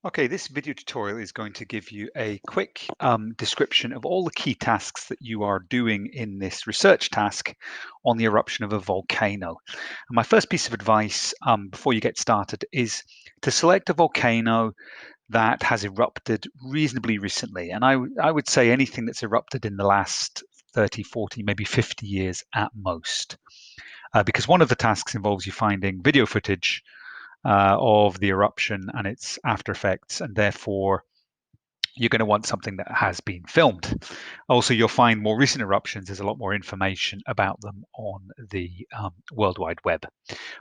Okay, this video tutorial is going to give you a quick description of all the key tasks that you are doing in this research task on the eruption of a volcano. And my first piece of advice before you get started is to select a volcano that has erupted reasonably recently. And I would say anything that's erupted in the last 30, 40, maybe 50 years at most. Because one of the tasks involves you finding video footage of the eruption and its after effects, and therefore you're going to want something that has been filmed. Also, you'll find more recent eruptions, there's a lot more information about them on the World Wide Web.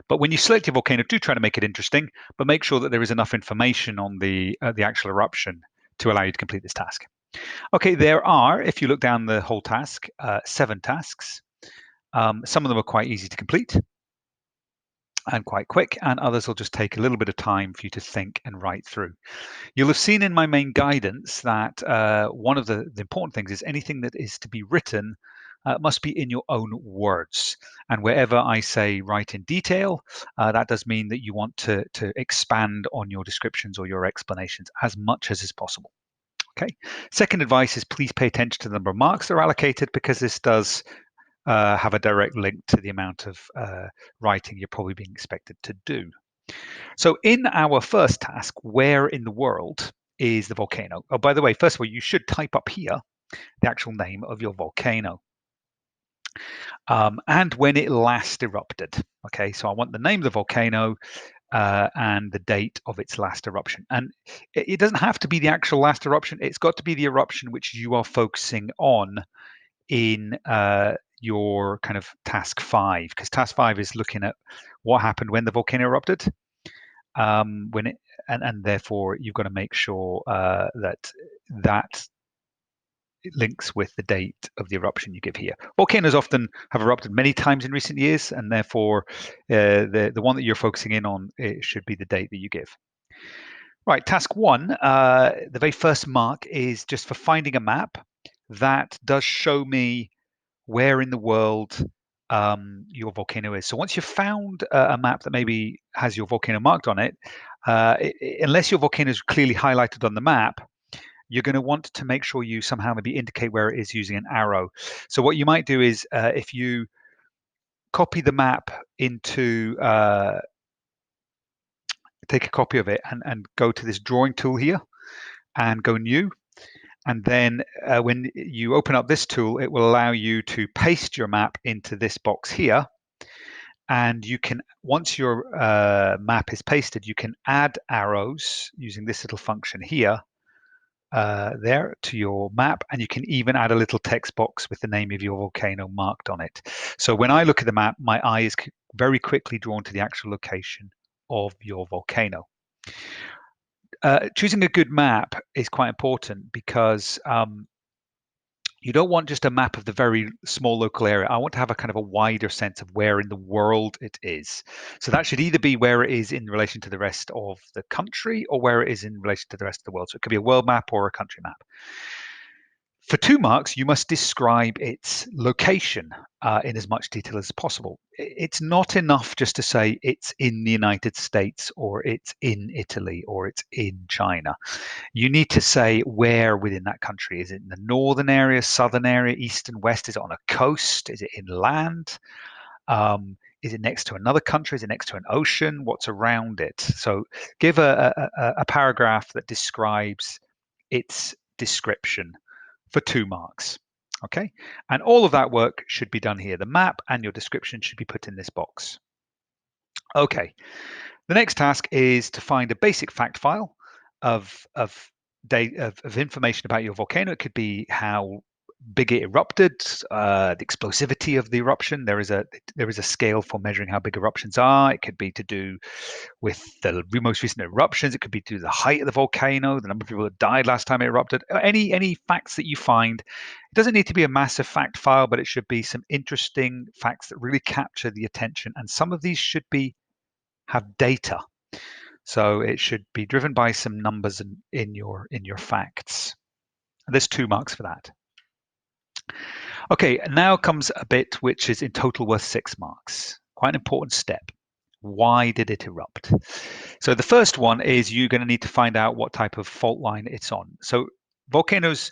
But when you select your volcano, do try to make it interesting, but make sure that there is enough information on the actual eruption to allow you to complete this task. Okay, there are, if you look down the whole task, 7 tasks. Some of them are quite easy to complete and quite quick, and others will just take a little bit of time for you to think and write through. You'll have seen in my main guidance that one of the important things is anything that is to be written must be in your own words. And wherever I say write in detail, that does mean that you want to expand on your descriptions or your explanations as much as is possible. Okay. Second advice is please pay attention to the number of marks that are allocated, because this does have a direct link to the amount of writing you're probably being expected to do. So in our first task, where in the world is the volcano? Oh, by the way, first of all, you should type up here the actual name of your volcano and when it last erupted. Okay, so I want the name of the volcano and the date of its last eruption. And it doesn't have to be the actual last eruption. It's got to be the eruption which you are focusing on in your kind of task 5, because task 5 is looking at what happened when the volcano erupted. When it and therefore you've got to make sure that it links with the date of the eruption you give here. Volcanoes often have erupted many times in recent years, and therefore the one that you're focusing in on, it should be the date that you give. Right, task 1, the very first mark is just for finding a map that does show me where in the world your volcano is. So once you've found a map that maybe has your volcano marked on it, unless your volcano is clearly highlighted on the map, you're going to want to make sure you somehow maybe indicate where it is using an arrow. So what you might do is if you copy the map into, take a copy of it and go to this drawing tool here and go new. And then when you open up this tool, it will allow you to paste your map into this box here. And you can, once your map is pasted, you can add arrows using this little function here there to your map, and you can even add a little text box with the name of your volcano marked on it. So when I look at the map, my eye is very quickly drawn to the actual location of your volcano. Choosing a good map is quite important because you don't want just a map of the very small local area. I want to have a kind of a wider sense of where in the world it is. So that should either be where it is in relation to the rest of the country or where it is in relation to the rest of the world. So it could be a world map or a country map. For 2 marks, you must describe its location in as much detail as possible. It's not enough just to say it's in the United States or it's in Italy or it's in China. You need to say where within that country. Is it in the northern area, southern area, east and west? Is it on a coast? Is it inland? Is it next to another country? Is it next to an ocean? What's around it? So give a paragraph that describes its description for 2 marks. Okay, and all of that work should be done here. The map and your description should be put in this box. Okay, the next task is to find a basic fact file of information about your volcano. It could be how big it erupted, the explosivity of the eruption. There is a scale for measuring how big eruptions are. It could be to do with the most recent eruptions. It could be to do with the height of the volcano, the number of people that died last time it erupted. Any facts that you find. It doesn't need to be a massive fact file, but it should be some interesting facts that really capture the attention. And some of these should have data. So it should be driven by some numbers in your facts. There's 2 marks for that. Okay, now comes a bit which is in total worth 6 marks. Quite an important step. Why did it erupt? So the first one is you're going to need to find out what type of fault line it's on. So volcanoes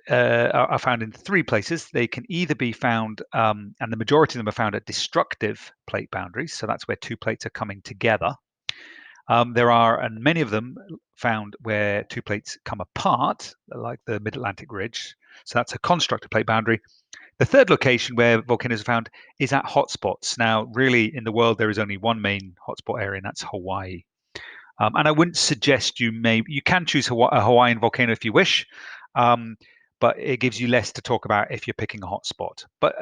are found in three places. They can either be found, and the majority of them are found at destructive plate boundaries. So that's where two plates are coming together. There are, and many of them found where two plates come apart, like the Mid-Atlantic Ridge. So that's a constructive plate boundary. The third location where volcanoes are found is at hotspots. Now, really, in the world, there is only one main hotspot area, and that's Hawaii. And I wouldn't suggest you can choose a Hawaiian volcano if you wish, um, but it gives you less to talk about if you're picking a hotspot. But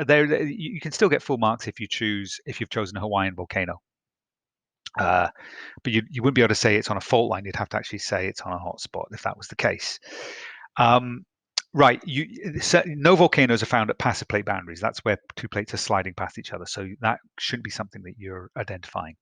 you can still get full marks if you've chosen a Hawaiian volcano. But you wouldn't be able to say it's on a fault line. You'd have to actually say it's on a hotspot if that was the case. Right, no volcanoes are found at passive plate boundaries. That's where two plates are sliding past each other. So that shouldn't be something that you're identifying.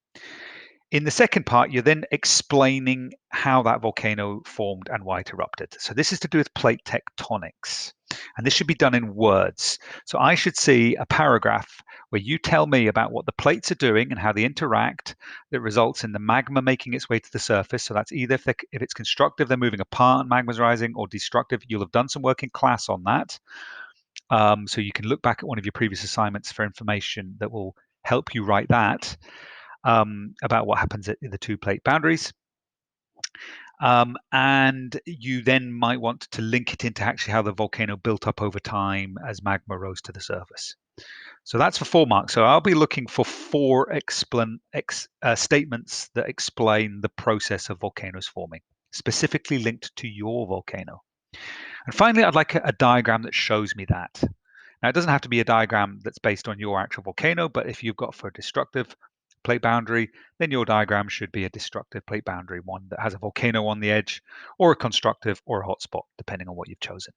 In the second part, you're then explaining how that volcano formed and why it erupted. So this is to do with plate tectonics, and this should be done in words. So I should see a paragraph where you tell me about what the plates are doing and how they interact that results in the magma making its way to the surface. So that's either if it's constructive, they're moving apart and magma's rising, or destructive. You'll have done some work in class on that. So you can look back at one of your previous assignments for information that will help you write that. About what happens at the two plate boundaries. And you then might want to link it into actually how the volcano built up over time as magma rose to the surface. So that's for 4 marks. So I'll be looking for 4 statements that explain the process of volcanoes forming, specifically linked to your volcano. And finally, I'd like a diagram that shows me that. Now, it doesn't have to be a diagram that's based on your actual volcano, but if you've got for a destructive plate boundary, then your diagram should be a destructive plate boundary, one that has a volcano on the edge, or a constructive or a hotspot, depending on what you've chosen.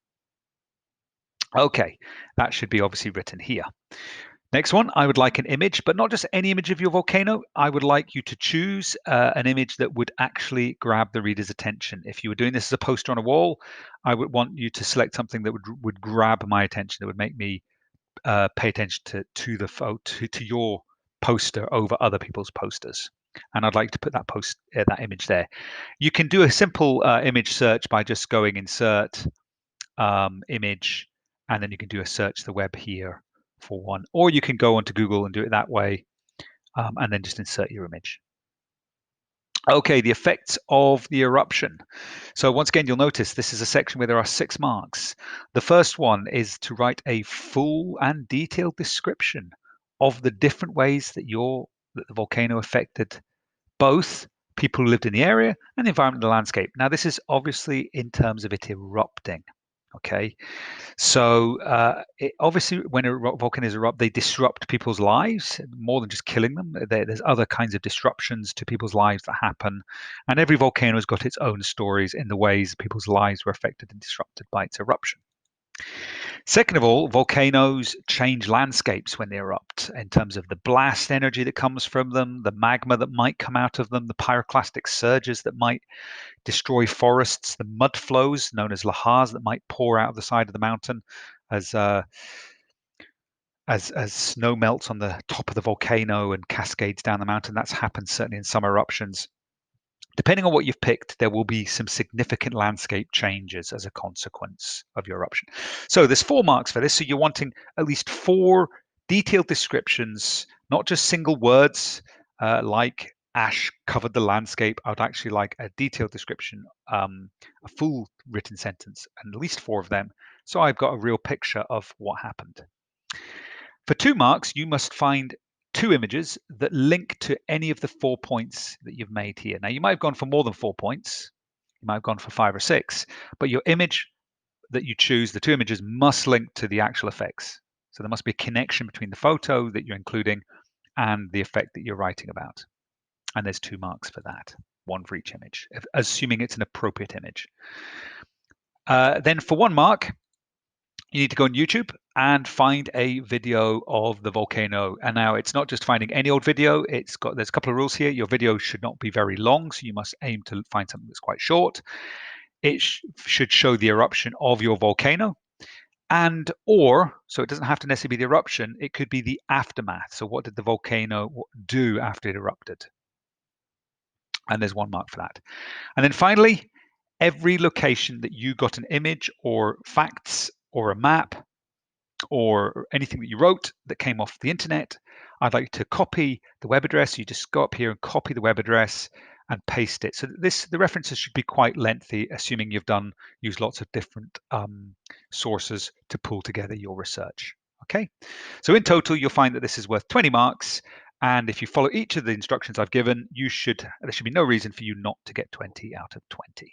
Okay, that should be obviously written here. Next one, I would like an image, but not just any image of your volcano. I would like you to choose an image that would actually grab the reader's attention. If you were doing this as a poster on a wall, I would want you to select something that would grab my attention, that would make me pay attention to your poster over other people's posters. And I'd like to put that image there. You can do a simple image search by just going insert image, and then you can do a search the web here for one, or you can go onto Google and do it that way, and then just insert your image. Okay, the effects of the eruption. So once again, you'll notice this is a section where there are 6 marks. The first one is to write a full and detailed description of the different ways that the volcano affected both people who lived in the area and the environment and the landscape. Now, this is obviously in terms of it erupting. Okay, so obviously, when volcanoes erupt, they disrupt people's lives more than just killing them. There's other kinds of disruptions to people's lives that happen, and every volcano has got its own stories in the ways people's lives were affected and disrupted by its eruption. Second of all, volcanoes change landscapes when they erupt in terms of the blast energy that comes from them, the magma that might come out of them, the pyroclastic surges that might destroy forests, the mud flows known as lahars that might pour out of the side of the mountain as snow melts on the top of the volcano and cascades down the mountain. That's happened certainly in some eruptions. Depending on what you've picked, there will be some significant landscape changes as a consequence of your eruption. So there's 4 marks for this. So you're wanting at least 4 detailed descriptions, not just single words like ash covered the landscape. I would actually like a detailed description, a full written sentence, and at least 4 of them. So I've got a real picture of what happened. For 2 marks, you must find 2 images that link to any of the 4 points that you've made here. Now, you might have gone for more than 4 points. You might have gone for 5 or 6, but your image that you choose, the 2 images, must link to the actual effects. So there must be a connection between the photo that you're including and the effect that you're writing about. And there's 2 marks for that, 1 for each image, assuming it's an appropriate image. Then for 1 mark, you need to go on YouTube and find a video of the volcano. And now it's not just finding any old video. There's a couple of rules here. Your video should not be very long, so you must aim to find something that's quite short. It should show the eruption of your volcano, So it doesn't have to necessarily be the eruption, it could be the aftermath. So what did the volcano do after it erupted? And there's 1 mark for that. And then finally, every location that you got an image or facts or a map or anything that you wrote that came off the internet, I'd like to copy the web address. You just go up here and copy the web address and paste it. So the references should be quite lengthy, assuming you've used lots of different sources to pull together your research. Okay, so in total, you'll find that this is worth 20 marks. And if you follow each of the instructions I've given, there should be no reason for you not to get 20 out of 20.